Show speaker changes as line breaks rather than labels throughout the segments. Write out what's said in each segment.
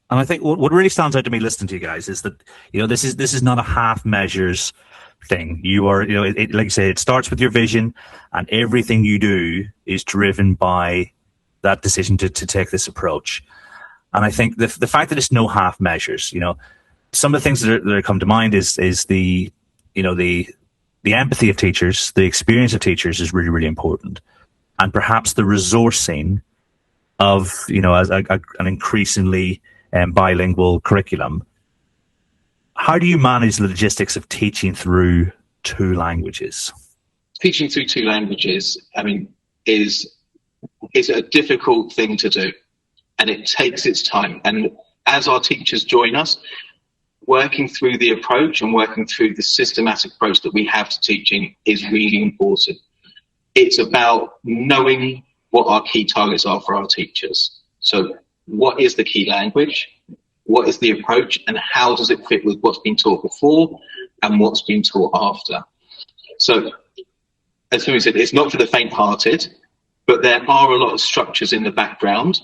And I think what really stands out to me listening to you guys is that, this is not a half measures thing. You are, like you say, it starts with your vision, and everything you do is driven by that decision to take this approach. And I think the fact that it's no half measures, some of the things that come to mind is the empathy of teachers, the experience of teachers is really, really important. And perhaps the resourcing of, as an increasingly bilingual curriculum. How do you manage the logistics of teaching through two languages?
Teaching through two languages, is a difficult thing to do, and it takes its time. And as our teachers join us, working through the approach and working through the systematic approach that we have to teaching is really important. It's about knowing what our key targets are for our teachers. So what is the key language? What is the approach? And how does it fit with what's been taught before and what's been taught after? So, as Fumi said, it's not for the faint-hearted, but there are a lot of structures in the background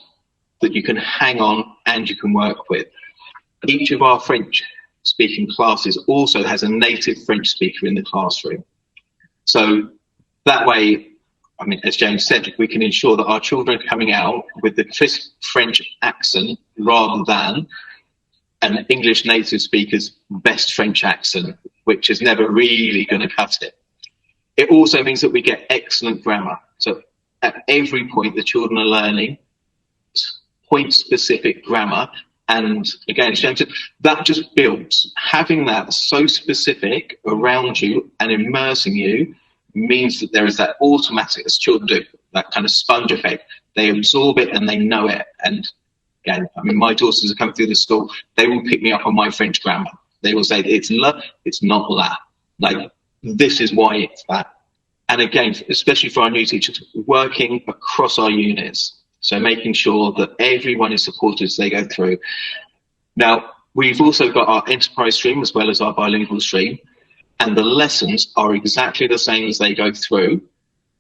that you can hang on and you can work with. Each of our French-speaking classes also has a native French speaker in the classroom. So that way, as James said, we can ensure that our children are coming out with the crisp French accent rather than an English native speaker's best French accent, which is never really going to cut it. It also means that we get excellent grammar. So at every point, the children are learning point-specific grammar. And again, as James said, that just builds. Having that so specific around you and immersing you means that there is that automatic, as children do, that kind of sponge effect. They absorb it and they know it. And again, my daughters are coming through the school, they will pick me up on my French grammar. They will say, it's la, it's not la. Like, this is why it's that. And again, especially for our new teachers, working across our units. So making sure that everyone is supported as they go through. Now, we've also got our enterprise stream as well as our bilingual stream. And the lessons are exactly the same as they go through.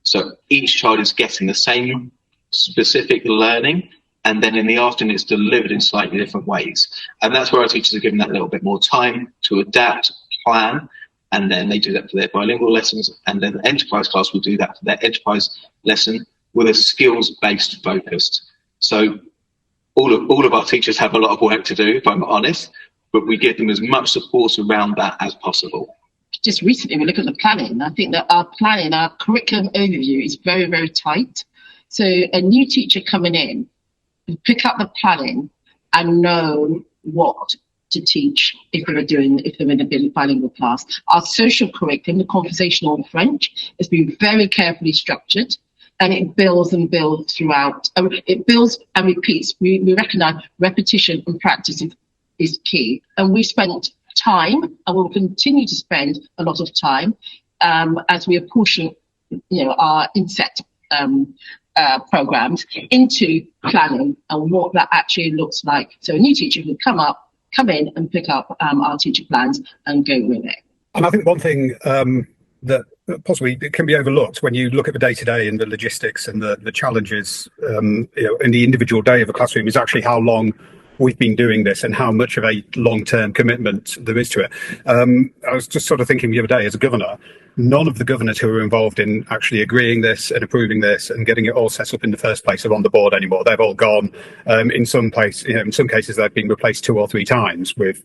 So each child is getting the same specific learning, and then in the afternoon it's delivered in slightly different ways. And that's where our teachers are given that little bit more time to adapt, plan, and then they do that for their bilingual lessons, and then the enterprise class will do that for their enterprise lesson with a skills-based focus. So all of our teachers have a lot of work to do, if I'm honest, but we give them as much support around that as possible.
Just recently, we look at the planning. I think that our curriculum overview is very, very tight. So a new teacher coming in, pick up the planning and know what to teach if they're in a bilingual class. Our social curriculum, the conversational French, has been very carefully structured, and it builds and builds throughout. It builds and repeats. We recognise repetition and practice is key, and we spent time, and we'll continue to spend a lot of time as we apportion, our inset programs into planning and what that actually looks like. So a new teacher can come in and pick up our teacher plans and go with it.
And I think one thing that possibly it can be overlooked when you look at the day-to-day and the logistics and the challenges, in the individual day of a classroom is actually how long we've been doing this and how much of a long-term commitment there is to it. I was just sort of thinking the other day, as a governor, none of the governors who are involved in actually agreeing this and approving this and getting it all set up in the first place are on the board anymore. They've all gone. In some cases, they've been replaced 2 or 3 times with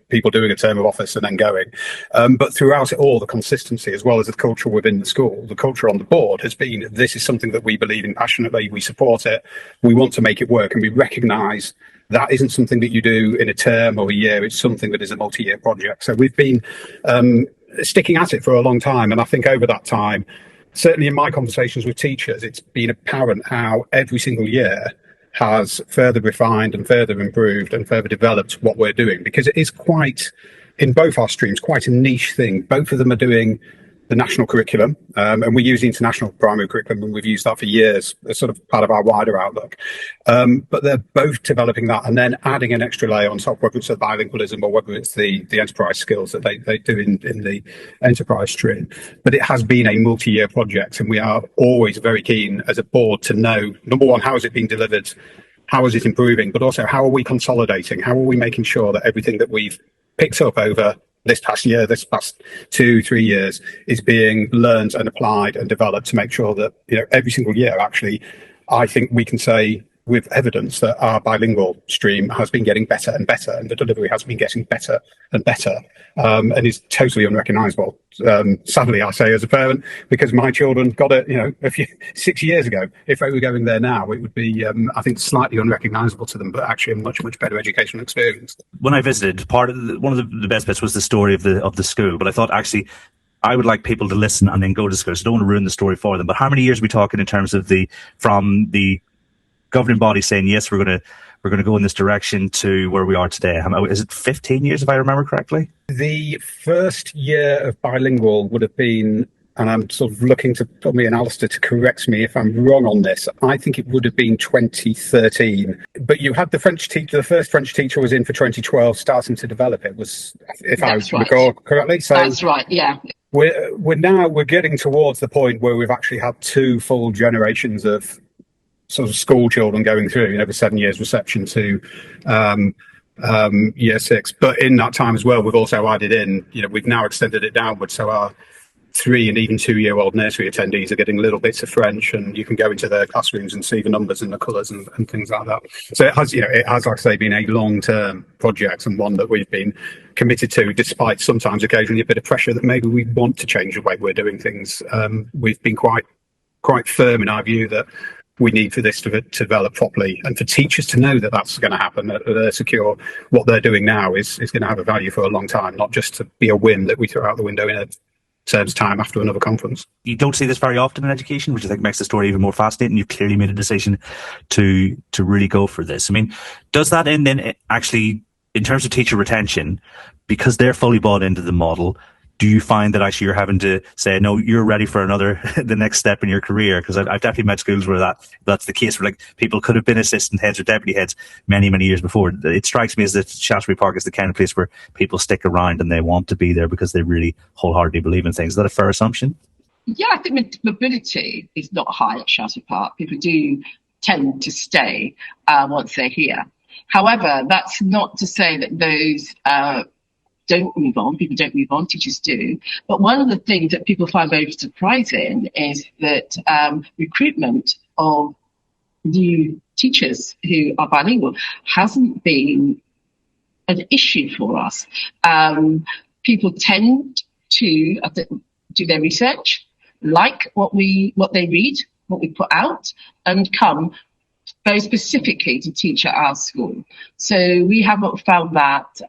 people doing a term of office and then going. But throughout it all, the consistency, as well as the culture within the school, the culture on the board has been, this is something that we believe in passionately. We support it. We want to make it work, and we recognise that isn't something that you do in a term or a year. It's something that is a multi-year project. So we've been sticking at it for a long time. And I think over that time, certainly in my conversations with teachers, it's been apparent how every single year has further refined and further improved and further developed what we're doing, because it is quite, in both our streams, quite a niche thing. Both of them are doing the national curriculum, and we use the international primary curriculum, and we've used that for years as sort of part of our wider outlook. But they're both developing that and then adding an extra layer on top, whether it's the bilingualism or whether it's the enterprise skills that they do in the enterprise stream. But it has been a multi-year project, and we are always very keen as a board to know, number one, how is it being delivered how is it improving, but also how are we consolidating? How are we making sure that everything that we've picked up over this past year, this past 2-3 years, is being learned and applied and developed to make sure that, you know, every single year, actually, I think we can say with evidence that our bilingual stream has been getting better and better, and the delivery has been getting better and better, and is totally unrecognisable. Sadly, I say as a parent, because my children got it, you know, 6 years ago. If they were going there now, it would be, I think, slightly unrecognisable to them, but actually a much, much better educational experience.
When I visited, one of the best bits was the story of the school. But I thought, actually, I would like people to listen and then go to school. So I don't want to ruin the story for them. But how many years are we talking in terms of from the governing body saying, yes, we're going to go in this direction, to where we are today? Is it 15 years, if I remember correctly? The
first year of bilingual would have been, and I'm sort of looking to Tommy and Alistair to correct me if I'm wrong on this, I think it would have been 2013. But you had the French teacher, the first French teacher was in for 2012, starting to develop it, was, if I recall correctly. So
that's right, yeah.
We're getting towards the point where we've actually had 2 full generations of sort of school children going through, you know, the 7 years reception to year 6. But in that time as well, we've also added in, you know, we've now extended it downwards. So our 3 and even 2-year-old nursery attendees are getting little bits of French, and you can go into their classrooms and see the numbers and the colours and things like that. So it has, like I say, been a long-term project, and one that we've been committed to, despite sometimes occasionally a bit of pressure that maybe we want to change the way we're doing things. We've been quite firm in our view that we need for this to develop properly, and for teachers to know that that's going to happen, that they're secure. What they're doing now is going to have a value for a long time, not just to be a whim that we throw out the window in a term's time after another conference. You don't see this very often in education, which I think makes the story even more fascinating. You've clearly made a decision to really go for this. I mean, does that end then actually, in terms of teacher retention, because they're fully bought into the model, do you find that actually you're having to say, no, you're ready for the next step in your career? Because I've definitely met schools where that's the case, where like people could have been assistant heads or deputy heads many, many years before. It strikes me as that Shaftesbury Park is the kind of place where people stick around and they want to be there because they really wholeheartedly believe in things. Is that a fair assumption?
Yeah, I think mobility is not high at Shaftesbury Park. People do tend to stay once they're here. However, that's not to say that those don't move on. People don't move on, teachers do. But one of the things that people find very surprising is that recruitment of new teachers who are bilingual hasn't been an issue for us. People tend to do their research, like what they read, what we put out, and come very specifically to teach at our school. So we haven't found that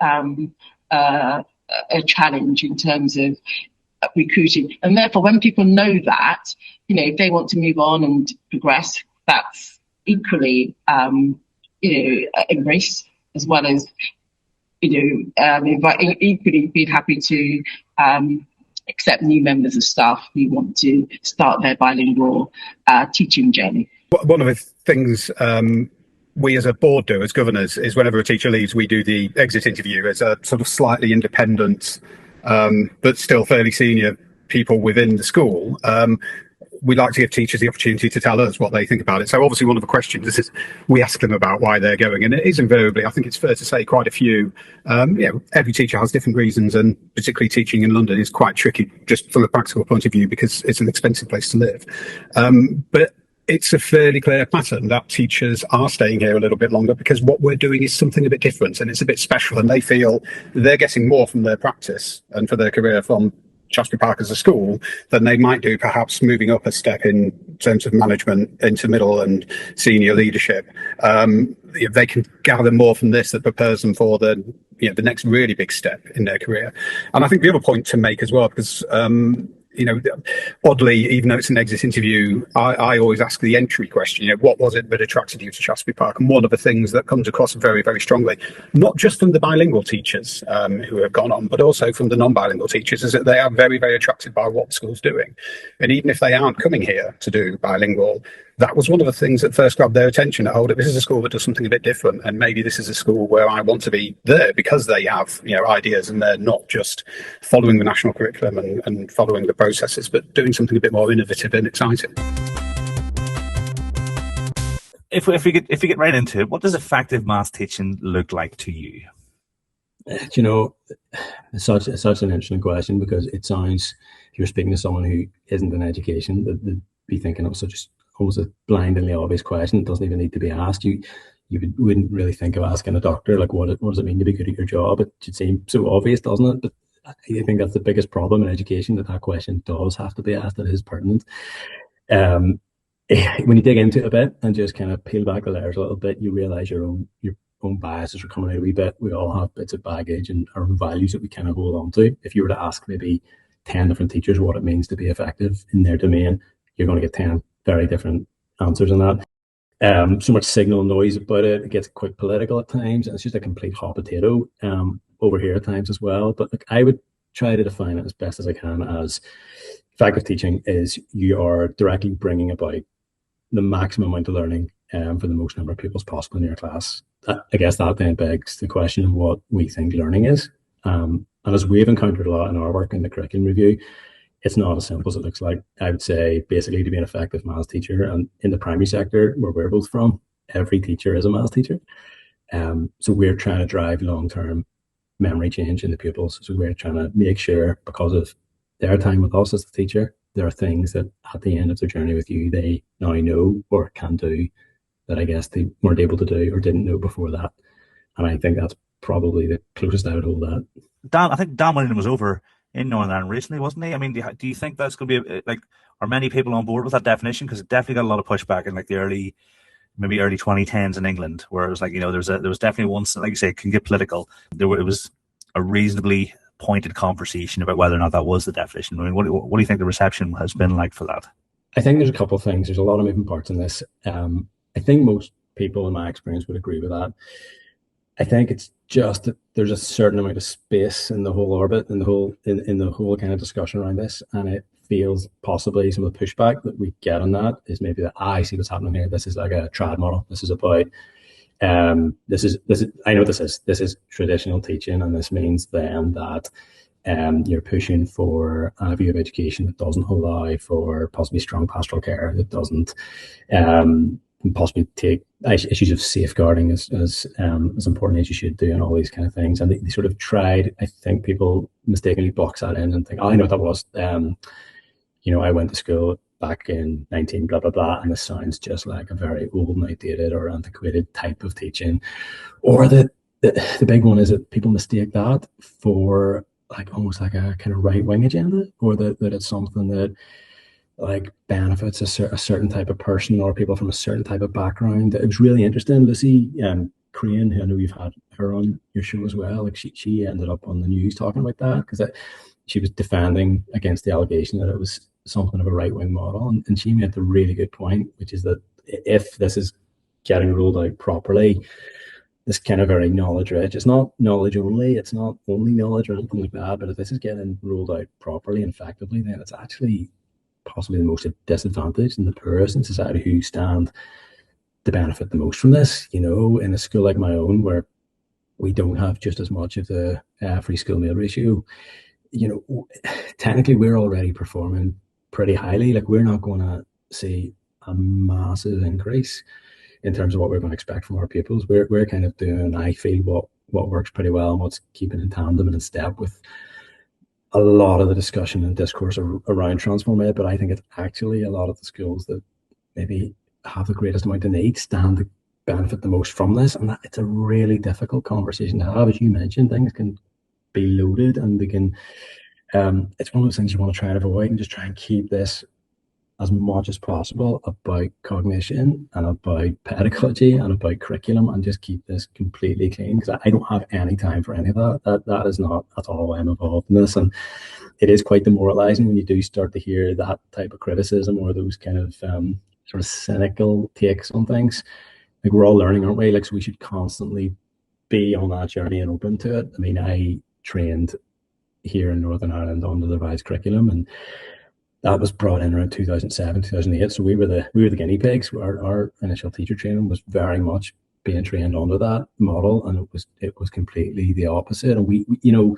a challenge in terms of recruiting, and therefore when people know that, if they want to move on and progress, that's equally embraced, as well as equally being happy to accept new members of staff who want to start their bilingual teaching journey.
One of the things we as a board do, as governors, is whenever a teacher leaves, we do the exit interview as a sort of slightly independent, but still fairly senior people within the school. We like to give teachers the opportunity to tell us what they think about it. So obviously one of the questions is we ask them about why they're going, and it is invariably, I think it's fair to say, quite a few. Every teacher has different reasons, and particularly teaching in London is quite tricky just from a practical point of view because it's an expensive place to live. But it's a fairly clear pattern that teachers are staying here a little bit longer because what we're doing is something a bit different and it's a bit special, and they feel they're getting more from their practice and for their career from Shaftesbury Park as a school than they might do perhaps moving up a step in terms of management into middle and senior leadership. They can gather more from this that prepares them for the next really big step in their career. And I think the other point to make as well, because oddly, even though it's an exit interview, I always ask the entry question, what was it that attracted you to Shaftesbury Park? And one of the things that comes across very, very strongly, not just from the bilingual teachers who have gone on, but also from the non-bilingual teachers, is that they are very, very attracted by what the school's doing. And even if they aren't coming here to do bilingual, that was one of the things that first grabbed their attention. This is a school that does something a bit different, and maybe this is a school where I want to be there because they have ideas and they're not just following the national curriculum and following the processes, but doing something a bit more innovative and exciting.
if we get right into it, what does effective maths teaching look like to you?
You know, it's such an interesting question, because it sounds, if you're speaking to someone who isn't in education, that they'd be thinking of such almost a blindingly obvious question. It doesn't even need to be asked. Wouldn't really think of asking a doctor, like, what does it mean to be good at your job? It should seem so obvious, doesn't it? But I think that's the biggest problem in education, that question does have to be asked. It is pertinent. When you dig into it a bit and just kind of peel back the layers a little bit, you realize your own biases are coming out a wee bit. We all have bits of baggage and our own values that we kind of hold on to. If you were to ask maybe 10 different teachers what it means to be effective in their domain, you're going to get 10 very different answers on that. So much signal noise about it. It gets quite political at times, and it's just a complete hot potato over here at times as well. But look, I would try to define it as best as I can as effective teaching is you are directly bringing about the maximum amount of learning for the most number of people as possible in your class. I guess that then begs the question of what we think learning is. And as we've encountered a lot in our work in the curriculum review, it's not as simple as it looks like. I would say basically to be an effective maths teacher, and in the primary sector where we're both from, every teacher is a maths teacher. So we're trying to drive long-term memory change in the pupils. So we're trying to make sure, because of their time with us as a teacher, there are things that at the end of their journey with you, they now know or can do that I guess they weren't able to do or didn't know before that. And I think that's probably the closest I would hold that.
Dan, I think Dan William was over in Northern Ireland recently, wasn't he? I mean, do you think that's going to be like, are many people on board with that definition? Because it definitely got a lot of pushback in like the early 2010s in England, where it was like, there was definitely one, like you say, it can get political. It was a reasonably pointed conversation about whether or not that was the definition. I mean, what do you think the reception has been like for that?
I think there's a couple of things. There's a lot of moving parts in this. I think most people in my experience would agree with that. I think it's just that there's a certain amount of space in the whole orbit, in the whole kind of discussion around this, and it feels possibly some of the pushback that we get on that is maybe that I see what's happening here. This is like a trad model. This is about this is I know this is traditional teaching, and this means then that you're pushing for a view of education that doesn't allow for possibly strong pastoral care, that doesn't possibly take issues of safeguarding as important as you should do, and all these kind of things. And they sort of tried, I think people mistakenly box that in and think, oh, I know what that was. I went to school back in 19 blah blah blah, and this sounds just like a very old and outdated or antiquated type of teaching. Or the big one is that people mistake that for like almost like a kind of right-wing agenda, or that it's something that like benefits a certain type of person or people from a certain type of background. It was really interesting. Lucy Crane, who I know you've had her on your show as well, like she ended up on the news talking about that, because she was defending against the allegation that it was something of a right-wing model, and she made the really good point, which is that if this is getting rolled out properly, this kind of very knowledge rich, it's not knowledge only, it's not only knowledge or anything like that, but if this is getting rolled out properly and effectively, then it's actually possibly the most disadvantaged and the poorest in society who stand to benefit the most from this. In a school like my own, where we don't have just as much of the free school meal ratio, technically we're already performing pretty highly. Like, we're not going to see a massive increase in terms of what we're going to expect from our pupils. We're kind of doing, I feel, what works pretty well and what's keeping in tandem and in step with a lot of the discussion and discourse around transform ed. But I think it's actually a lot of the schools that maybe have the greatest amount of need stand to benefit the most from this, and it's a really difficult conversation to have. As you mentioned, things can be loaded, and they can it's one of those things you want to try and avoid, and just try and keep this as much as possible about cognition and about pedagogy and about curriculum, and just keep this completely clean, because I don't have any time for any of that. That is not at all why I'm involved in this. And it is quite demoralizing when you do start to hear that type of criticism, or those kind of sort of cynical takes on things. Like, we're all learning, aren't we? Like, so we should constantly be on that journey and open to it. I mean, I trained here in Northern Ireland under the revised curriculum, and that was brought in around 2007, 2008. So we were the guinea pigs. Our initial teacher training was very much being trained under that model, and it was completely the opposite. And we you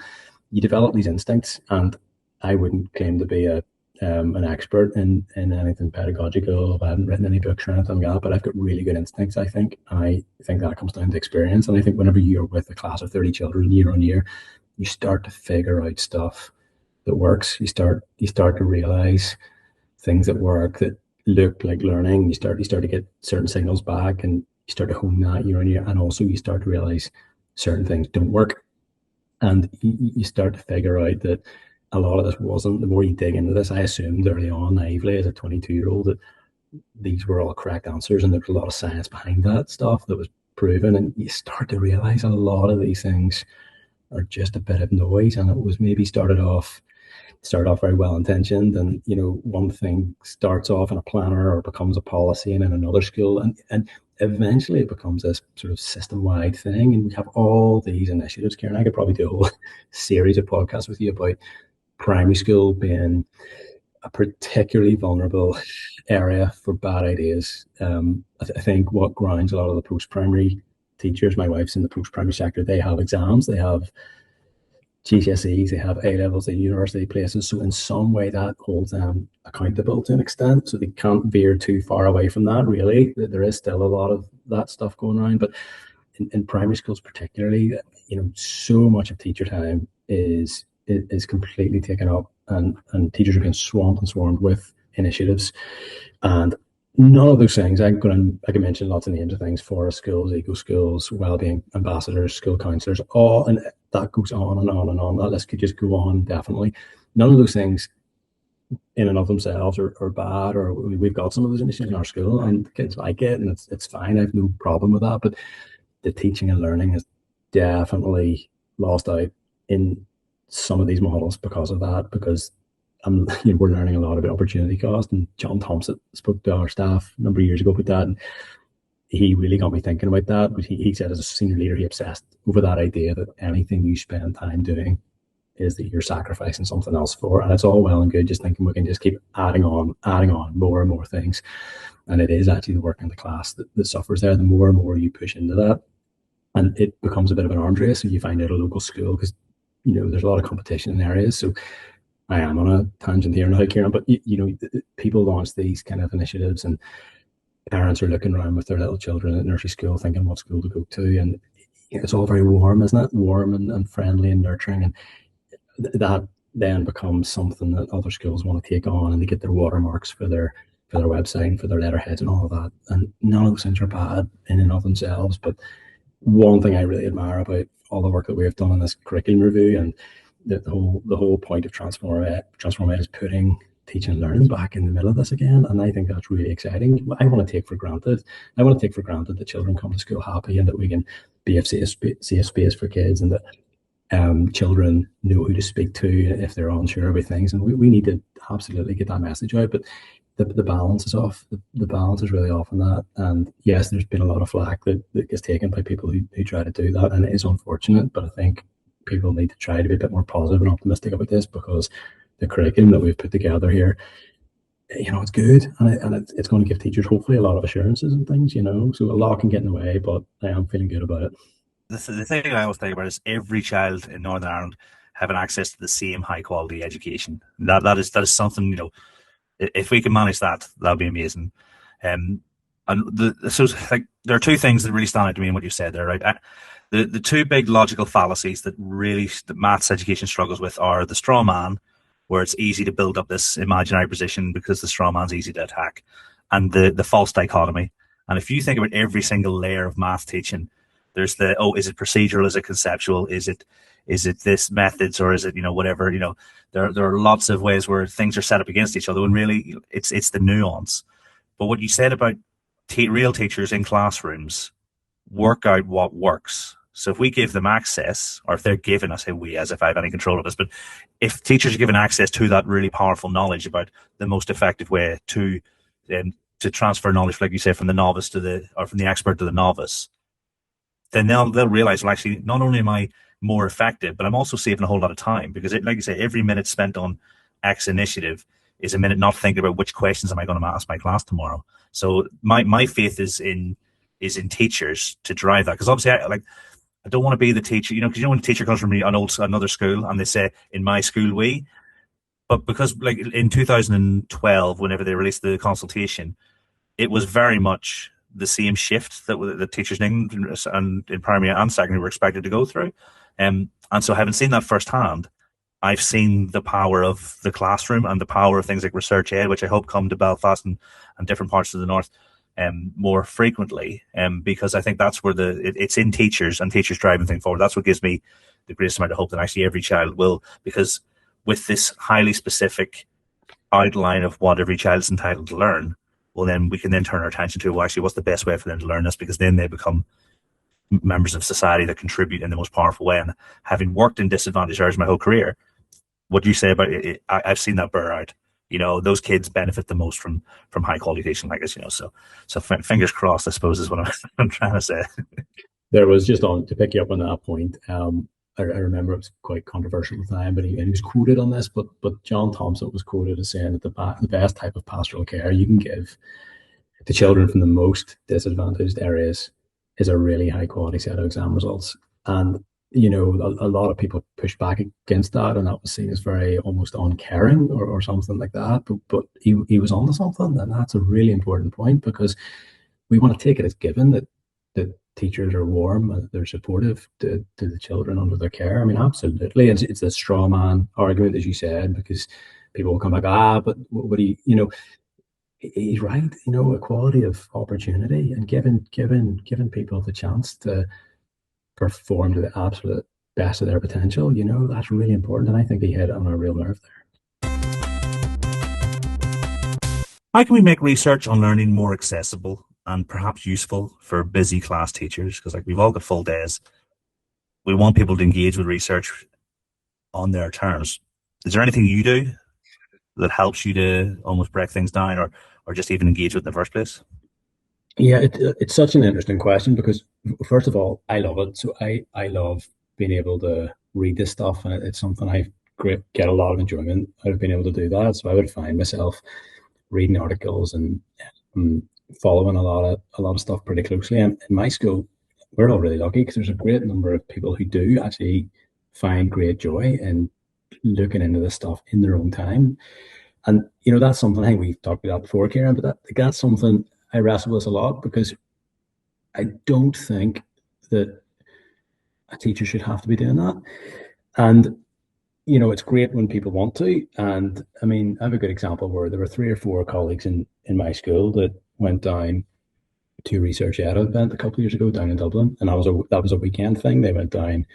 develop these instincts, and I wouldn't claim to be a an expert in anything pedagogical. I haven't written any books or anything like that, but I've got really good instincts, I think. I think that comes down to experience. And I think whenever you're with a class of 30 children year on year, you start to figure out stuff that works. You start to realize things that work, that look like learning. You start to get certain signals back, and you start to hone that year on year. And also you start to realize certain things don't work. And you start to figure out that a lot of this wasn't. The more you dig into this, I assumed early on, naively, as a 22-year-old, that these were all correct answers, and there was a lot of science behind that stuff that was proven. And you start to realize a lot of these things are just a bit of noise. And it was maybe started off very well intentioned, and one thing starts off in a planner or becomes a policy and in another school, and eventually it becomes this sort of system-wide thing. And we have all these initiatives. Kieran, I could probably do a whole series of podcasts with you about primary school being a particularly vulnerable area for bad ideas. I think what grinds a lot of the post-primary teachers, my wife's in the post-primary sector, they have exams, they have GCSEs, they have A levels, they have university places. So in some way that holds them accountable to an extent. So they can't veer too far away from that, really. There is still a lot of that stuff going around. But in primary schools particularly, so much of teacher time is completely taken up, and teachers are being swarmed with initiatives. And none of those things, I can mention lots of names of things: forest schools, eco schools, wellbeing ambassadors, school counsellors, all, and that goes on and on and on. That list could just go on, definitely. None of those things in and of themselves are bad, or we've got some of those initiatives in our school and the kids like it, and it's fine. I have no problem with that. But the teaching and learning has definitely lost out in some of these models because of that, because we're learning a lot about opportunity cost. And John Thompson spoke to our staff a number of years ago about that, and he really got me thinking about that. But he said, as a senior leader, he obsessed over that idea that anything you spend time doing is that you're sacrificing something else for. And it's all well and good just thinking we can just keep adding on more and more things. And it is actually the work in the class that suffers there. The more and more you push into that, and it becomes a bit of an arms race. And you find out a local school, because there's a lot of competition in areas. So I am on a tangent here now, Kieran, but people launch these kind of initiatives, and parents are looking around with their little children at nursery school thinking what school to go to. And it's all very warm, isn't it? Warm and friendly and nurturing. And that then becomes something that other schools want to take on, and they get their watermarks for their website and for their letterheads and all of that. And none of those things are bad in and of themselves. But one thing I really admire about all the work that we have done in this curriculum review, and the whole point of Transform Ed is putting teaching and learning back in the middle of this again. And I think that's really exciting. I want to take for granted that children come to school happy, and that we can be a safe space for kids, and that children know who to speak to if they're unsure about things. And we need to absolutely get that message out. But the balance is off. The balance is really off on that. And yes, there's been a lot of flack that gets taken by people who try to do that, and it is unfortunate. But I think people need to try to be a bit more positive and optimistic about this, because the curriculum that we've put together here, it's good, and it's going to give teachers hopefully a lot of assurances and things, so a lot can get in the way, but I am feeling good about it.
The thing I always think about is every child in Northern Ireland having access to the same high quality education. That is something, if we can manage that, that'll be amazing. And there are two things that really stand out to me in what you said there, right? The two big logical fallacies that maths education struggles with are the straw man, where it's easy to build up this imaginary position because the straw man's easy to attack, and the false dichotomy. And if you think about every single layer of math teaching, there's is it procedural, is it conceptual, is it this methods, or is it whatever, there are lots of ways where things are set up against each other, and really it's the nuance. But what you said about real teachers in classrooms work out what works. So if we give them access, or if they're given, I say we as if I have any control of this, but if teachers are given access to that really powerful knowledge about the most effective way to transfer knowledge, like you say, from the novice from the expert to the novice, then they'll realize, well, actually, not only am I more effective, but I'm also saving a whole lot of time, because like you say, every minute spent on X initiative is a minute not thinking about which questions am I going to ask my class tomorrow. So my faith is in teachers to drive that, because obviously I don't want to be the teacher, because when a teacher comes from another school and they say, in my school we, but because like in 2012, whenever they released the consultation, it was very much the same shift that the teachers in England and in primary and secondary were expected to go through. And so having seen that firsthand, I've seen the power of the classroom and the power of things like research ed, which I hope come to Belfast and different parts of the north more frequently, because I think that's where it's in teachers and teachers driving things forward. That's what gives me the greatest amount of hope that actually every child will, because with this highly specific outline of what every child is entitled to learn, well, then we can then turn our attention to, well, actually, what's the best way for them to learn this? Because then they become members of society that contribute in the most powerful way. And having worked in disadvantaged areas my whole career, what do you say about it? I've seen that bear out. Those kids benefit the most from high quality teaching like this. So fingers crossed, I suppose, is what I'm trying to say.
There was just on to pick you up on that point. I remember it was quite controversial at the time, but he was quoted on this. But John Thompson was quoted as saying that the best type of pastoral care you can give to children from the most disadvantaged areas is a really high quality set of exam results. And a lot of people push back against that, and that was seen as very almost uncaring or something like that. But he was onto something, and that's a really important point, because we want to take it as given that teachers are warm and they're supportive to the children under their care. I mean, absolutely. It's a straw man argument, as you said, because people will come back, but what do you, he's right, equality of opportunity and giving people the chance to perform to the absolute best of their potential, that's really important. And I think he hit on a real nerve there.
How can we make research on learning more accessible and perhaps useful for busy class teachers? Because we've all got full days. We want people to engage with research on their terms. Is there anything you do that helps you to almost break things down or just even engage with in the first place?
Yeah, it's such an interesting question, because first of all, I love it. So I love being able to read this stuff, and it's something I get a lot of enjoyment out of being able to do that. So I would find myself reading articles and following a lot of stuff pretty closely. And in my school, we're all really lucky because there's a great number of people who do actually find great joy in looking into this stuff in their own time. And that's something, I think we've talked about that before, Kieran, but that's something I wrestle with a lot, because I don't think that a teacher should have to be doing that. And it's great when people want to. And I mean, I have a good example where there were 3 or 4 colleagues in my school that went down to a research ed event a couple of years ago down in Dublin, and that was a weekend thing. They went down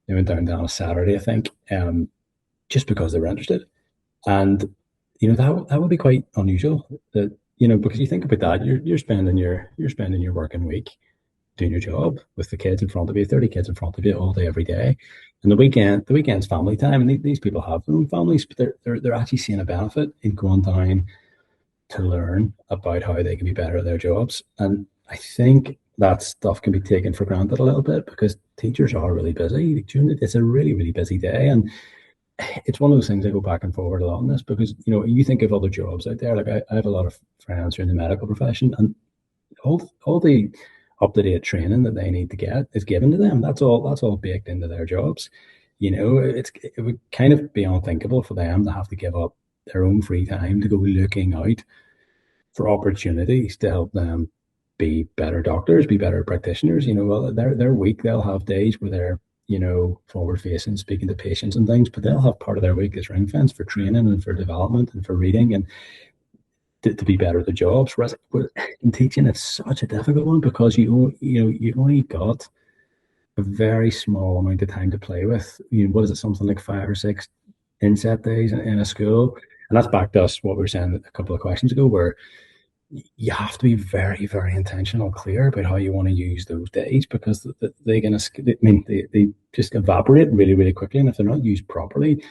on a Saturday, I think, just because they were interested. And that would be quite unusual. That because you think about that, you're spending your working week doing your job with the kids in front of you, 30 kids in front of you all day, every day. And the weekend's family time, and these people have their own families, but they're actually seeing a benefit in going down to learn about how they can be better at their jobs. And I think that stuff can be taken for granted a little bit, because teachers are really busy. It's a really, really busy day. And it's one of those things I go back and forward a lot on this, because, you think of other jobs out there. Like I have a lot of friends who are in the medical profession, and all the up-to-date training that they need to get is given to them. That's all baked into their jobs. It would kind of be unthinkable for them to have to give up their own free time to go looking out for opportunities to help them be better doctors, be better practitioners. Well, they're weak. They'll have days where they're forward facing, speaking to patients and things, but they'll have part of their week is ring fence for training and for development and for reading and to be better at the jobs. Whereas in teaching, it's such a difficult one, because you only got a very small amount of time to play with. What is it, something like 5 or 6 inset days in a school? And that's back to us what we were saying a couple of questions ago, where you have to be very, very intentional, clear about how you want to use those days, because they just evaporate really, really quickly. And if they're not used properly,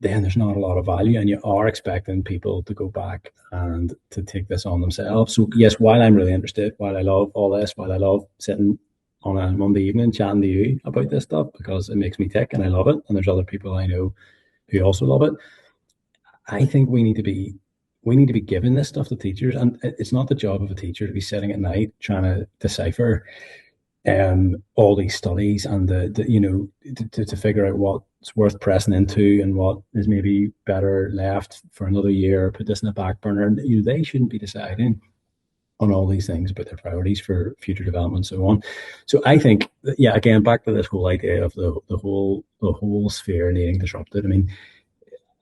then there's not a lot of value, and you are expecting people to go back and to take this on themselves. So yes, while I'm really interested, while I love all this, while I love sitting on a Monday evening chatting to you about this stuff, because it makes me tick and I love it, and there's other people I know who also love it, I think we need to be giving this stuff to teachers. And it's not the job of a teacher to be sitting at night trying to decipher all these studies and to figure out what's worth pressing into and what is maybe better left for another year, put this in the back burner. And they shouldn't be deciding on all these things about their priorities for future development and so on. So I think, yeah, again, back to this whole idea of the whole sphere needing disrupted. I mean,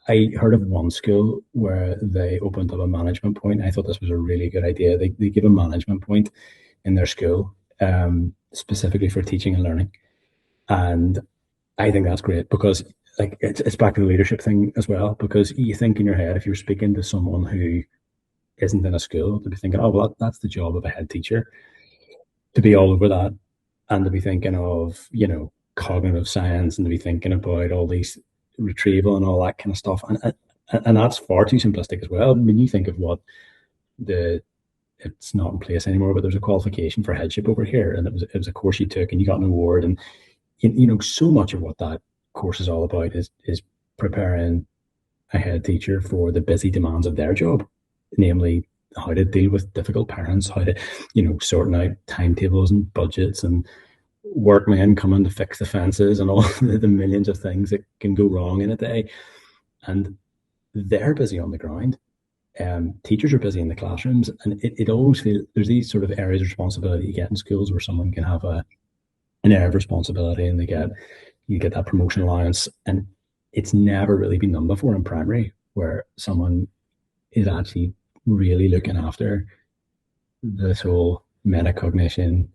I heard of one school where they opened up a management point. I thought this was a really good idea. They give a management point in their school, specifically for teaching and learning. And I think that's great because like it's back to the leadership thing as well, because you think in your head, if you're speaking to someone who isn't in a school, to be thinking, oh, well, that's the job of a head teacher, to be all over that, and to be thinking of, cognitive science, and to be thinking about all these retrieval and all that kind of stuff. And that's far too simplistic as well. I mean, you think of what it's not in place anymore, but there's a qualification for headship over here, and it was a course you took and you got an award. And so much of what that course is all about is preparing a head teacher for the busy demands of their job, namely how to deal with difficult parents, how to, sorting out timetables and budgets and workmen coming to fix the fences and all the millions of things that can go wrong in a day. And they're busy on the ground. Teachers are busy in the classrooms, and it always feels there's these sort of areas of responsibility you get in schools where someone can have an area of responsibility, and you get that promotion allowance, and it's never really been done before in primary, where someone is actually really looking after this whole metacognition,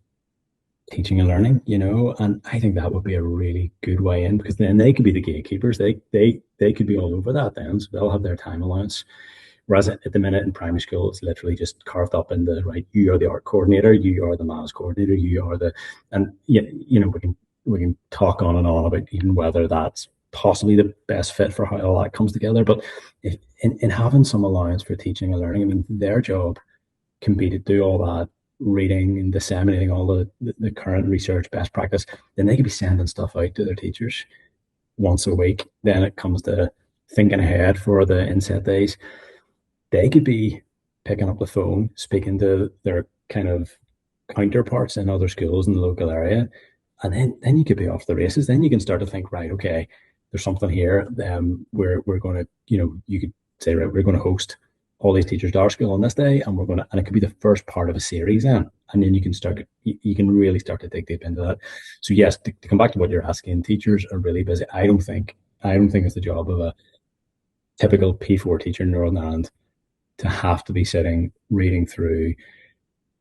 teaching and learning, and I think that would be a really good way in, because then they could be the gatekeepers. They could be all over that then, so they'll have their time allowance. Whereas at the minute in primary school, it's literally just carved up in the right. You are the art coordinator, you are the maths coordinator, you are and we can talk on and on about even whether that's possibly the best fit for how all that comes together. But if in having some allowance for teaching and learning, I mean, their job can be to do all that reading and disseminating all the current research best practice. Then they could be sending stuff out to their teachers once a week. Then it comes to thinking ahead for the inset days. They could be picking up the phone, speaking to their kind of counterparts in other schools in the local area. And then you could be off the races. Then you can start to think, right, okay, there's something here. We're going to, you could say, right, we're going to host all these teachers to our school on this day, and and it could be the first part of a series then. And then you can really start to dig deep into that. So yes, to come back to what you're asking, teachers are really busy. I don't think it's the job of a typical P4 teacher in Northern Ireland to have to be sitting reading through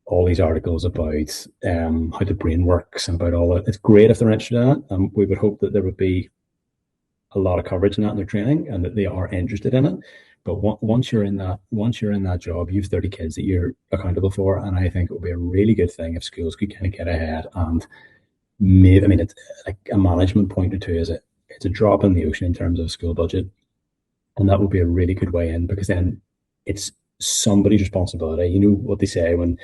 all these articles about how the brain works and about all that. It's great if they're interested in it, and we would hope that there would be a lot of coverage in that in their training and that they are interested in it. But once you're in that job, you've 30 kids that you're accountable for, and I think it would be a really good thing if schools could kind of get ahead and maybe, I mean, it's like a management point or two. It's a drop in the ocean in terms of school budget, and that would be a really good way in, because then it's somebody's responsibility. You know what they say, when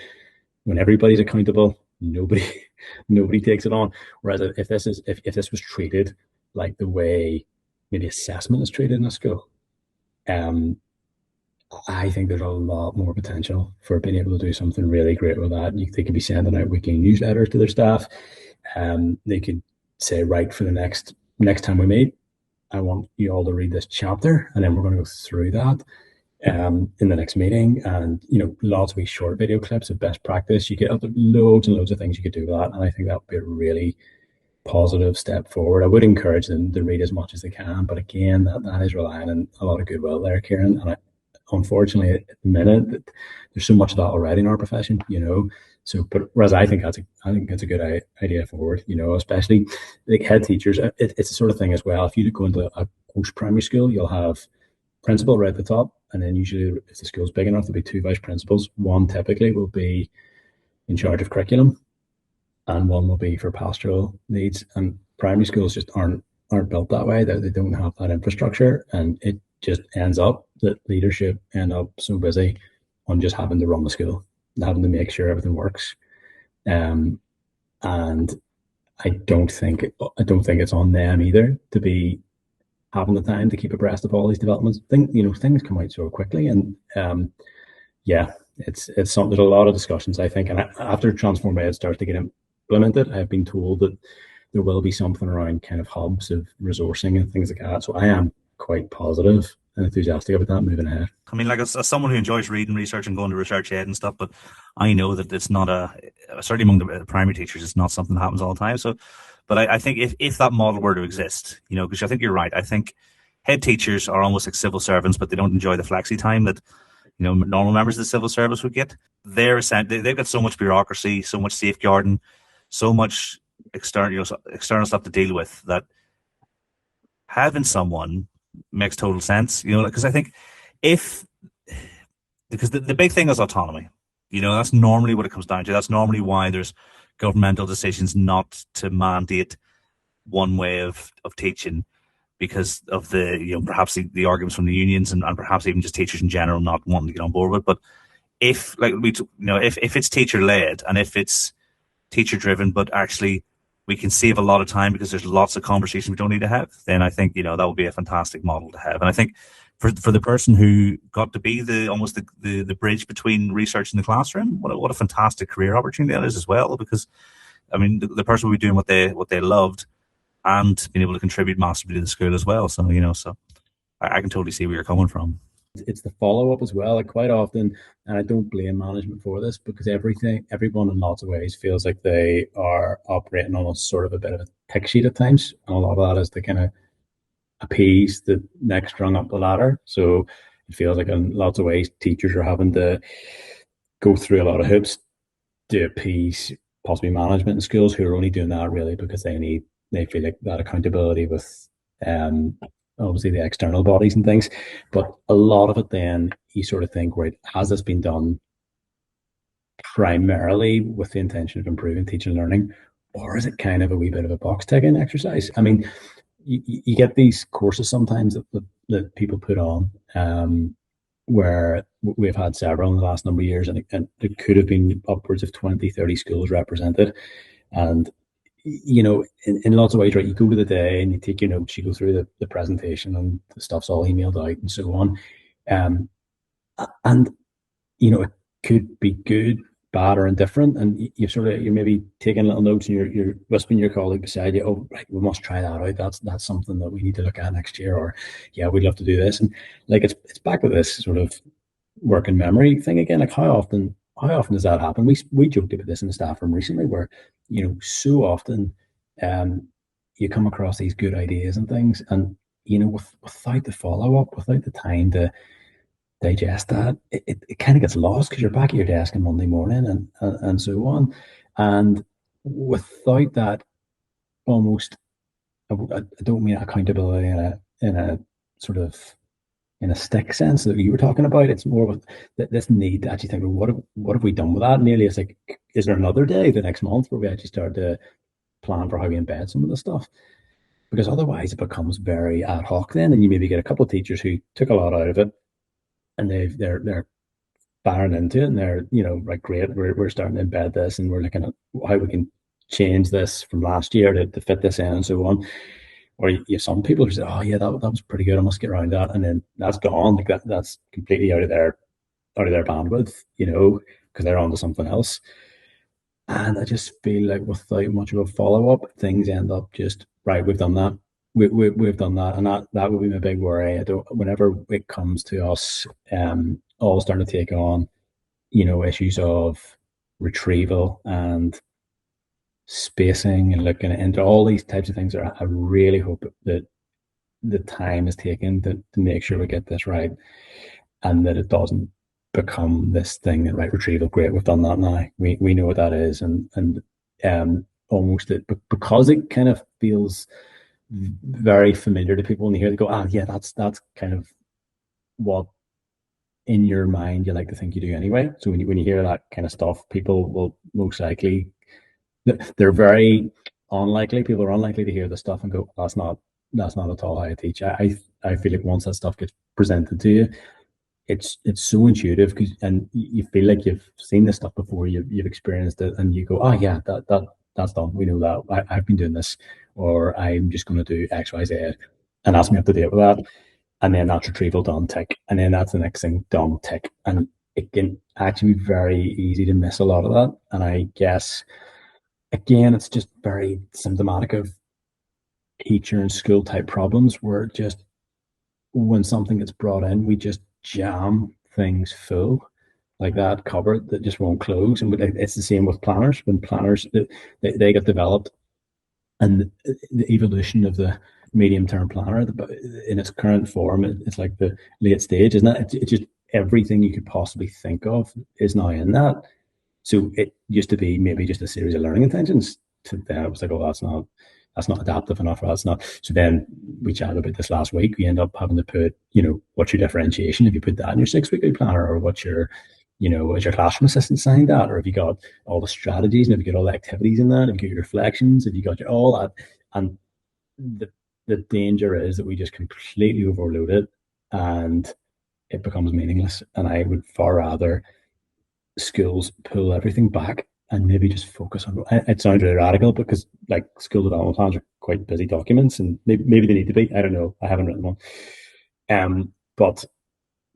everybody's accountable, nobody takes it on. Whereas if this was treated like the way maybe assessment is treated in a school, I think there's a lot more potential for being able to do something really great with that. They could be sending out weekly newsletters to their staff. They could say, right, for the next time we meet, I want you all to read this chapter, and then we're going to go through that in the next meeting. And lots of these short video clips of best practice. You get loads and loads of things you could do with that, and I think that would be a really positive step forward. I would encourage them to read as much as they can, but again, that is relying on a lot of goodwill there, Kieran. And unfortunately, at the minute, there's so much of that already in our profession, So, but whereas I think it's a good idea forward, especially like head teachers. It's the sort of thing as well. If you go into a post-primary school, you'll have principal right at the top, and then usually if the school's big enough, there'll be two vice principals. One typically will be in charge of curriculum, and one will be for pastoral needs. And primary schools just aren't built that way. They don't have that infrastructure, and it just ends up that leadership end up so busy on just having to run the school, having to make sure everything works. And I don't think it's on them either to be having the time to keep abreast of all these developments. Things come out so quickly, and it's something. There's a lot of discussions, I think, and after Transform Ed starts to get implement it. I've been told that there will be something around kind of hubs of resourcing and things like that. So I am quite positive and enthusiastic about that moving ahead.
I mean, like as someone who enjoys reading research and going to research ed and stuff, but I know that it's not certainly among the primary teachers, it's not something that happens all the time. So, but I think if that model were to exist, you know, because I think you're right. I think head teachers are almost like civil servants, but they don't enjoy the flexi time that, you know, normal members of the civil service would get. They've got so much bureaucracy, so much safeguarding, so much external stuff to deal with, that having someone makes total sense. You know, because I think because the big thing is autonomy. You know, that's normally what it comes down to. That's normally why there's governmental decisions not to mandate one way of teaching, because of the, you know, perhaps the arguments from the unions and perhaps even just teachers in general not wanting to get on board with it. But if it's teacher led and if it's teacher driven, but actually we can save a lot of time because there's lots of conversations we don't need to have, then I think, you know, that would be a fantastic model to have. And I think for the person who got to be the bridge between research and the classroom, what a fantastic career opportunity that is as well. Because I mean, the person will be doing what they loved and being able to contribute massively to the school as well. So, you know, I can totally see where you're coming from.
It's the follow-up as well. Like quite often, and I don't blame management for this, because everyone in lots of ways feels like they are operating on a sort of a bit of a tick sheet at times. And a lot of that is to kind of appease the next rung up the ladder. So it feels like in lots of ways, teachers are having to go through a lot of hoops to appease possibly management in schools, who are only doing that really because they feel like that accountability with obviously the external bodies and things. But a lot of it then you sort of think, right, has this been done primarily with the intention of improving teaching and learning, or is it kind of a wee bit of a box ticking exercise? I mean, you get these courses sometimes that people put on, where we've had several in the last number of years, and there could have been upwards of 20, 30 schools represented. And you know, in lots of ways, right, you go to the day and you take your notes, you go through the presentation, and the stuff's all emailed out and so on. And, you know, it could be good, bad, or indifferent. And you're maybe taking little notes and you're whispering your colleague beside you, oh, right, we must try that out. That's something that we need to look at next year. Or, yeah, we'd love to do this. And like, it's back with this sort of working memory thing again. Like how often does that happen? We joked about this in the staff room recently, where, you know, so often you come across these good ideas and things, and, you know, without the follow-up, without the time to digest that, it kind of gets lost because you're back at your desk on Monday morning and so on. And without that, almost, I don't mean accountability in a sort of in a stick sense that you were talking about. It's more of this need to actually think, well, what have we done with that? Nearly, it's like, is there another day the next month where we actually start to plan for how we embed some of the stuff? Because otherwise it becomes very ad hoc then, and you maybe get a couple of teachers who took a lot out of it, and they're firing into it, and they're, you know, like, great, we're starting to embed this, and we're looking at how we can change this from last year to fit this in and so on. Or you have some people who say, oh yeah, that was pretty good, I must get around that, and then that's gone. Like that's completely out of their bandwidth, you know, because they're on to something else. And I just feel like without much of a follow-up, things end up just, right, we've done that. We've done that, and that would be my big worry. Whenever it comes to us all starting to take on, you know, issues of retrieval and spacing and looking into all these types of things, I really hope that the time is taken to make sure we get this right, and that it doesn't become this thing that, right, retrieval, great, we've done that now, we know what that is, and almost because it kind of feels very familiar to people, and you hear they go, yeah, that's kind of what in your mind you like to think you do anyway. So when you hear that kind of stuff, people will most likely, they're very unlikely, people are unlikely to hear the stuff and go, that's not at all how I teach. I feel like once that stuff gets presented to you, it's so intuitive, and you feel like you've seen this stuff before, you've experienced it, and you go, oh yeah, that's done, we know that, I've been doing this, or I'm just going to do X, Y, Z, and that's me up to date with that. And then that's retrieval done, tick, and then that's the next thing done, tick. And it can actually be very easy to miss a lot of that. And I guess again, it's just very symptomatic of teacher and school type problems where just when something gets brought in, we just jam things full like that cupboard that just won't close. And it's the same with planners. When planners they get developed, and the evolution of the medium term planner in its current form, it's like the late stage, isn't it? It's just everything you could possibly think of is now in that. So it used to be maybe just a series of learning intentions. To then it was like, oh, that's not adaptive enough, or that's not. So then we chatted about this last week. We end up having to put, what's your differentiation? If you put that in your 6 weekly planner, or what's your, is your classroom assistant signed that, or have you got all the strategies, and have you got all the activities in that, have you got your reflections, have you got all that? And the danger is that we just completely overload it and it becomes meaningless. And I would far rather schools pull everything back and maybe just focus on it. Sounds really radical because like school development plans are quite busy documents, and maybe they need to be. I don't know. I haven't written one. But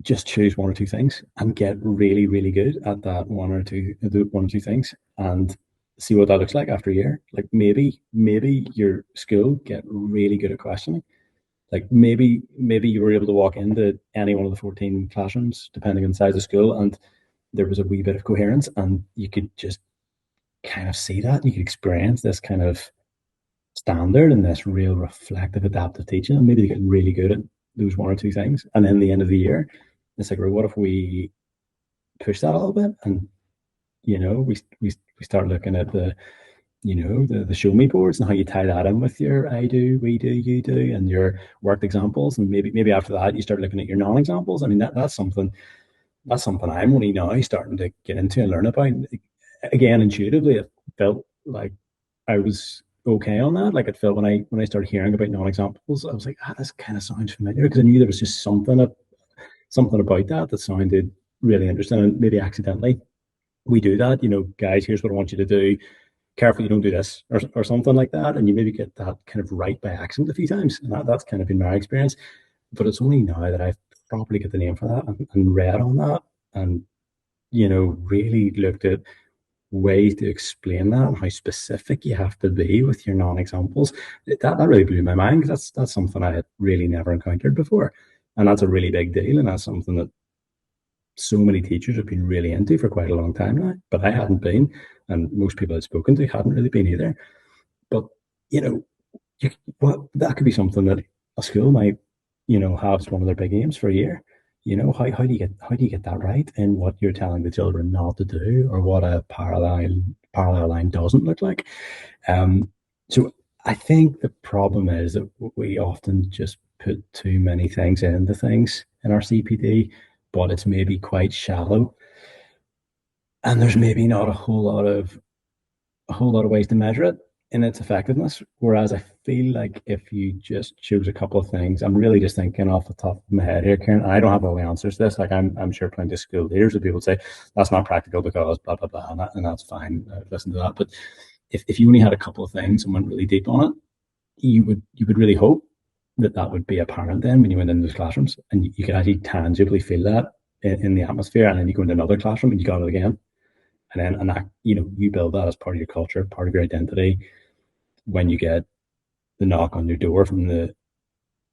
just choose one or two things and get really, really good at that one or two things, and see what that looks like after a year. Like maybe your school get really good at questioning. Like maybe you were able to walk into any one of the 14 classrooms, depending on the size of the school, and there was a wee bit of coherence, and you could just kind of see that. You could experience this kind of standard and this real reflective, adaptive teaching, and maybe they get really good at those one or two things. And then the end of the year, it's like, well, what if we push that a little bit? And we start looking at the show me boards and how you tie that in with your I do, we do, you do, and your worked examples. And maybe after that you start looking at your non-examples. I mean, that's something I'm only now starting to get into and learn about. Again, intuitively, it felt like I was okay on that. Like it felt when I started hearing about non-examples, I was like, this kind of sounds familiar, because I knew there was just something about that sounded really interesting. And maybe accidentally we do that. Guys, here's what I want you to do. Careful you don't do this, or something like that. And you maybe get that kind of right by accident a few times. And that's kind of been my experience. But it's only now that I've properly got the name for that and read on that, and really looked at ways to explain that and how specific you have to be with your non-examples. That really blew my mind, because that's something I had really never encountered before. And that's a really big deal, and that's something that so many teachers have been really into for quite a long time now, but I hadn't been, and most people I'd spoken to hadn't really been either. But that could be something that a school might have as one of their big aims for a year. How do you get that right in what you're telling the children not to do, or what a parallel line doesn't look like? So I think the problem is that we often just put too many things into things in our CPD, but it's maybe quite shallow, and there's maybe not a whole lot of ways to measure it in its effectiveness. Whereas I feel like if you just choose a couple of things, I'm really just thinking off the top of my head here, Karen, and I don't have all the answers to this. Like I'm sure plenty of school leaders would be able to say that's not practical because blah blah blah, and that's fine. Listen to that. But if you only had a couple of things and went really deep on it, you would really hope that would be apparent then when you went into those classrooms, and you could actually tangibly feel that in the atmosphere. And then you go into another classroom and you got it again, and that you build that as part of your culture, part of your identity. When you get the knock on your door from the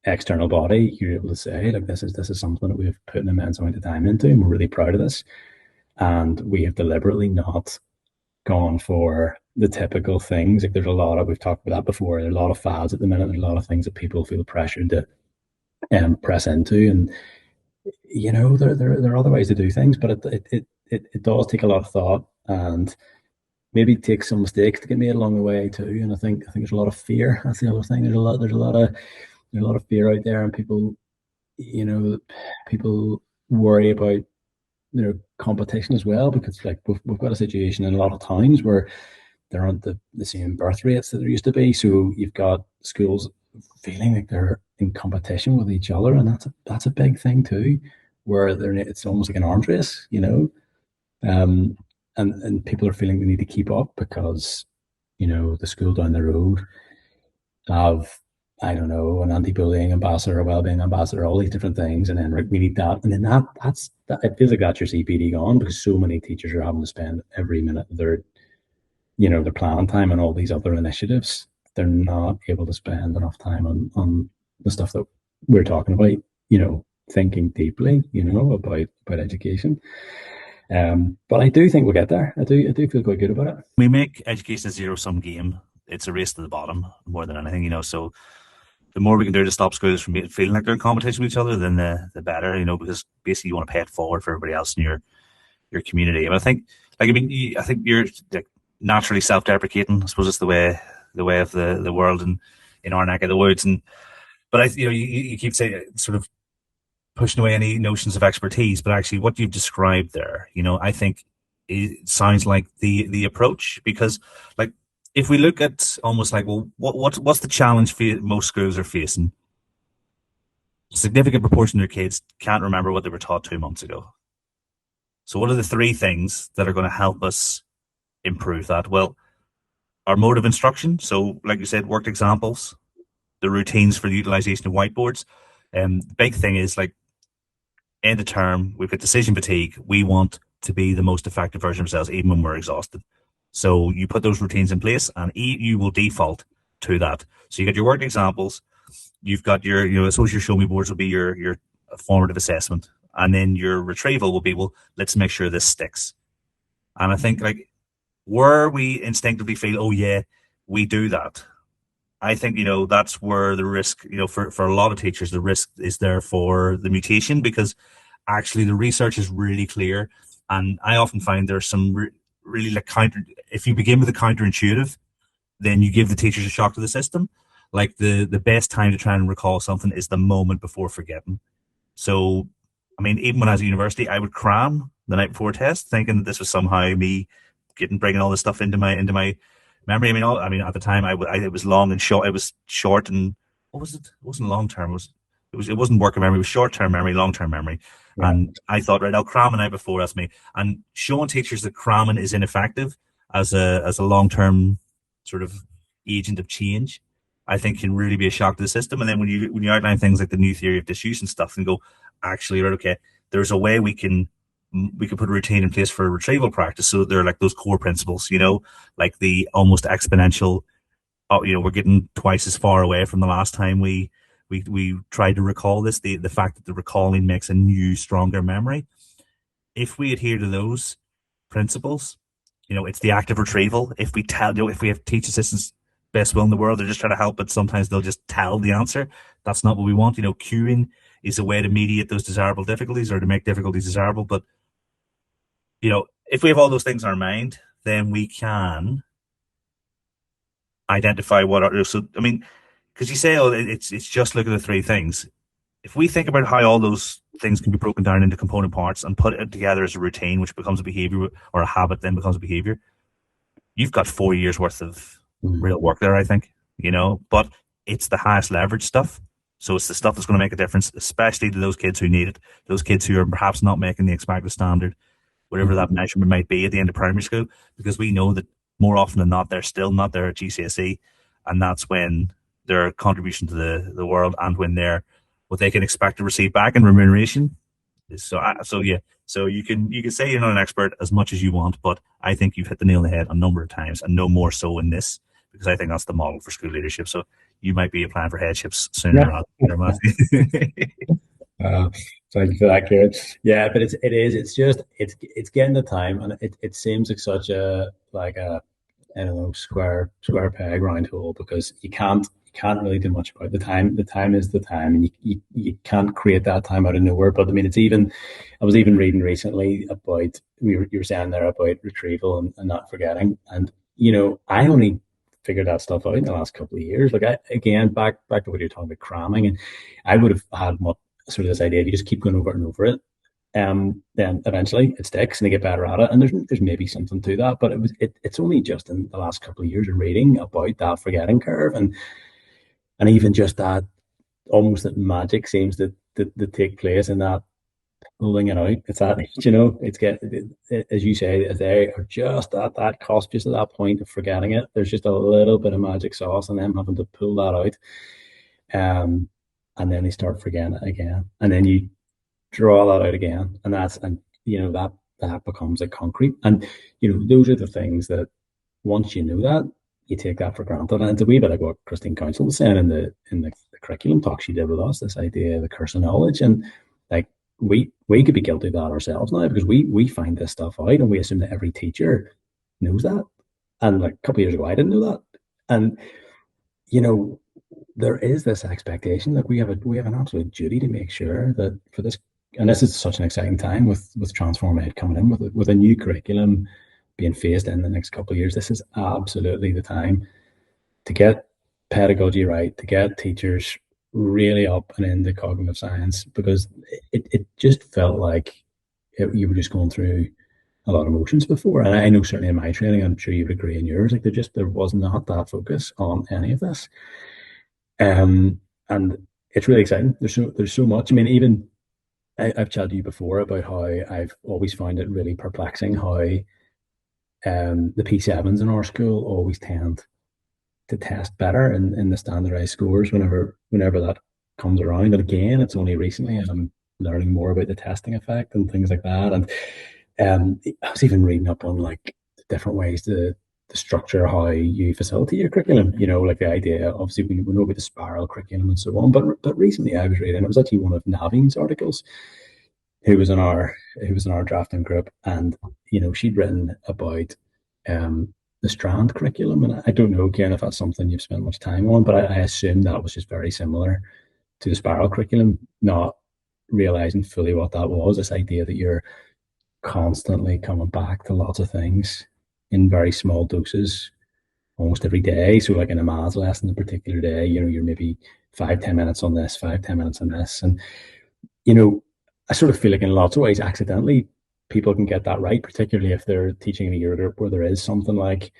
external body, you're able to say, like, this is something that we've put an immense amount of time into, and we're really proud of this. And we have deliberately not gone for the typical things. Like, there's a lot of, we've talked about that before, there's a lot of fads at the minute, there's a lot of things that people feel pressured to press into. And there are other ways to do things, but it does take a lot of thought, and maybe take some mistakes to get made along the way too. And I think there's a lot of fear. That's the other thing. There's a lot of fear out there, and people worry about competition as well, because like we've got a situation in a lot of towns where there aren't the same birth rates that there used to be. So you've got schools feeling like they're in competition with each other, and that's a big thing too, where it's almost like an arms race, and people are feeling they need to keep up because the school down the road have, I don't know, an anti-bullying ambassador, a well-being ambassador, all these different things, and then we need that, and then that's it feels like that's your CPD gone, because so many teachers are having to spend every minute of their their planning time and all these other initiatives, they're not able to spend enough time on the stuff that we're talking about, thinking deeply, about education. But I do think we'll get there. I do feel quite good about it.
We make education a zero-sum game. It's a race to the bottom more than anything, so the more we can do to stop schools from feeling like they're in competition with each other, then the better, because basically you want to pay it forward for everybody else in your community. And I think, I think you're naturally self-deprecating. I suppose it's the way of the world and in our neck of the woods. But you keep saying, sort of pushing away any notions of expertise, but actually what you've described there, I think it sounds like the approach, because like, if we look at almost like, well, what's the challenge most schools are facing? A significant proportion of their kids can't remember what they were taught 2 months ago. So what are the 3 things that are going to help us improve that? Well, our mode of instruction. So like you said, worked examples, the routines for the utilization of whiteboards. The big thing is, like, end of term, we've got decision fatigue. We want to be the most effective version of ourselves, even when we're exhausted. So you put those routines in place and you will default to that. So you got your worked examples, you've got your, I suppose your show me boards will be your formative assessment. And then your retrieval will be, well, let's make sure this sticks. And I think, like, where we instinctively feel, oh yeah, we do that, I think, that's where the risk, for a lot of teachers, the risk is there for the mutation, because actually the research is really clear. And I often find there's some really like if you begin with the counterintuitive, then you give the teachers a shock to the system. Like the best time to try and recall something is the moment before forgetting. So, I mean, even when I was at university, I would cram the night before a test, thinking that this was somehow me bringing all this stuff into my memory. I mean, at the time, it was long and short. It was short and what was it? It wasn't long term. It wasn't working memory. It was short term memory, long term memory. Yeah. And I thought, right, I'll cram the night before. That's me. And showing teachers that cramming is ineffective as a long term sort of agent of change, I think can really be a shock to the system. And then when you outline things like the new theory of disuse and stuff, and go, actually, right, okay, there's a way we can put a routine in place for a retrieval practice, so that they're like those core principles, like the almost exponential. We're getting twice as far away from the last time we tried to recall this. The fact that the recalling makes a new, stronger memory. If we adhere to those principles, it's the active retrieval. If we if we have teach assistants best will in the world, they're just trying to help, but sometimes they'll just tell the answer. That's not what we want. Cueing is a way to mediate those desirable difficulties, or to make difficulties desirable. But if we have all those things in our mind, then we can identify what are. So, I mean, because you say, oh, it's just look at the 3 things. If we think about how all those things can be broken down into component parts and put it together as a routine, which becomes a behavior, or a habit then becomes a behavior, you've got 4 years worth of real work there, I think, but it's the highest leverage stuff. So it's the stuff that's going to make a difference, especially to those kids who need it, those kids who are perhaps not making the expected standard, whatever that measurement might be at the end of primary school, because we know that more often than not, they're still not there at GCSE. And that's when their contribution to the world, and when they're what they can expect to receive back in remuneration. So you can say you're not an expert as much as you want, but I think you've hit the nail on the head a number of times, and no more so in this, because I think that's the model for school leadership. So you might be applying for headships sooner rather than later.
Thank you for that, Kieran. Yeah, but it's getting the time, and it seems like such a I don't know, square peg round hole, because you can't really do much about the time. The time is the time, and you can't create that time out of nowhere. But I mean, I was even reading recently about, you were saying there about retrieval and not forgetting, and I only figured that stuff out in the last couple of years. Like, again, back to what you're talking about, cramming, and I would have had sort of this idea, if you just keep going over it and over it, then eventually it sticks and they get better at it. And there's maybe something to that, but it's only just in the last couple of years of reading about that forgetting curve, and even just that, almost that magic seems to take place in that pulling it out. It's that, as you say, they are just at that cost, just at that point of forgetting it. There's just a little bit of magic sauce, and them having to pull that out, and then they start forgetting it again, and then you draw that out again, and that becomes like concrete. And those are the things that once you know that, you take that for granted. And it's a wee bit like what Christine Council was saying in the curriculum talk she did with us, this idea of the curse of knowledge. And like we could be guilty of that ourselves now, because we find this stuff out and we assume that every teacher knows that. And like a couple of years ago, I didn't know that. And you know, there is this expectation that we have an absolute duty to make sure that for this, and this is such an exciting time with Transform Ed coming in with a new curriculum being phased in the next couple of years. This is absolutely the time to get pedagogy right, to get teachers really up and into cognitive science, because it just felt like you were just going through a lot of emotions before. And I know certainly in my training, I'm sure you would agree in yours, like there was not that focus on any of this. And it's really exciting. There's so much. I mean, even I've chatted to you before about how I've always found it really perplexing how the P7s in our school always tend to test better in the standardized scores whenever that comes around. And again, it's only recently I'm learning more about the testing effect and things like that. And I was even reading up on like different ways to structure how you facilitate your curriculum. You know, like the idea, obviously we know about the spiral curriculum and so on. But recently I was reading, it was actually one of Navine's articles, who was in our drafting group, and you know, she'd written about the Strand curriculum, and I don't know, again, if that's something you've spent much time on, but I assume that was just very similar to the spiral curriculum, not realizing fully what that was. This idea that you're constantly coming back to lots of things in very small doses almost every day. So like in a maths lesson, a particular day, you know, you're maybe 5-10 minutes on this, 5-10 minutes on this. And, you know, I sort of feel like in lots of ways, accidentally, people can get that right, particularly if they're teaching in a year group where there is something like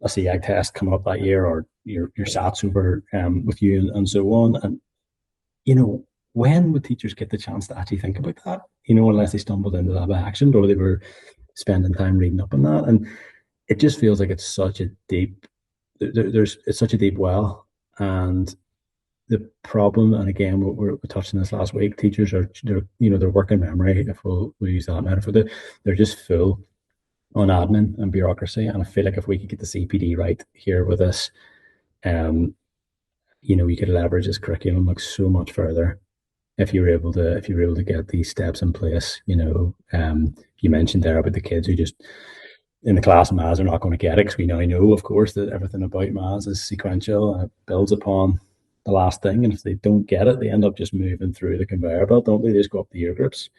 a CIAG test coming up that year, or your SATs over with you and so on. And, you know, when would teachers get the chance to actually think about that? You know, unless they stumbled into that by accident or they were spending time reading up on that. And it just feels like it's such a deep, it's such a deep well. And the problem, and again, we touched on this last week, teachers they're working memory, if we'll use that metaphor, they're just full on admin and bureaucracy. And I feel like if we could get the CPD right here with us, you know, you could leverage this curriculum like so much further if you were able to get these steps in place. You know, you mentioned there about the kids who just in the class maths are not going to get it, because we now know, of course, that everything about maths is sequential and it builds upon the last thing. And if they don't get it, they end up just moving through the conveyor belt, don't they? They just go up the year groups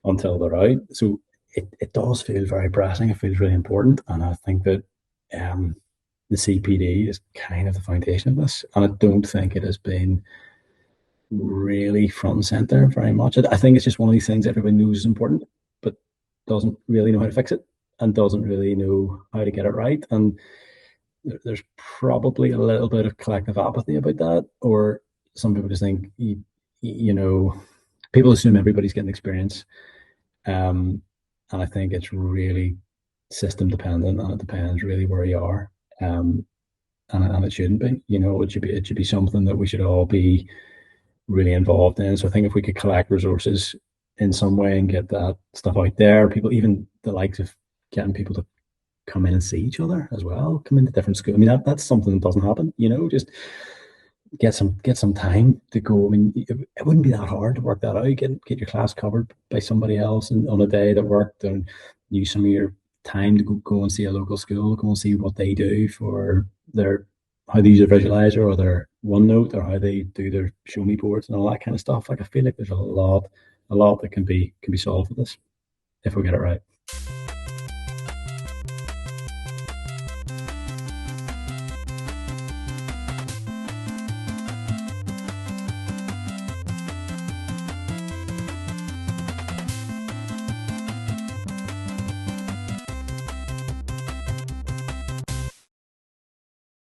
until they're out. So it does feel very pressing. It feels really important. And I think that the CPD is kind of the foundation of this. And I don't think it has been really front and center very much. I think it's just one of these things everybody knows is important, but doesn't really know how to fix it and doesn't really know how to get it right. And there's probably a little bit of collective apathy about that, or some people just think, you know, people assume everybody's getting experience. And I think it's really system dependent, and it depends really where you are. And it shouldn't be, you know, it should be something that we should all be really involved in. So I think if we could collect resources in some way and get that stuff out there, people, even the likes of getting people to come in and see each other as well, come into different schools. I mean, that's something that doesn't happen, you know, just get some time to go. I mean, it wouldn't be that hard to work that out. Get your class covered by somebody else and on a day that worked, and use some of your time to go and see a local school, go and see what they do for how they use a visualizer or their OneNote, or how they do their show me boards and all that kind of stuff. Like, I feel like there's a lot that can be solved with this if we get it right.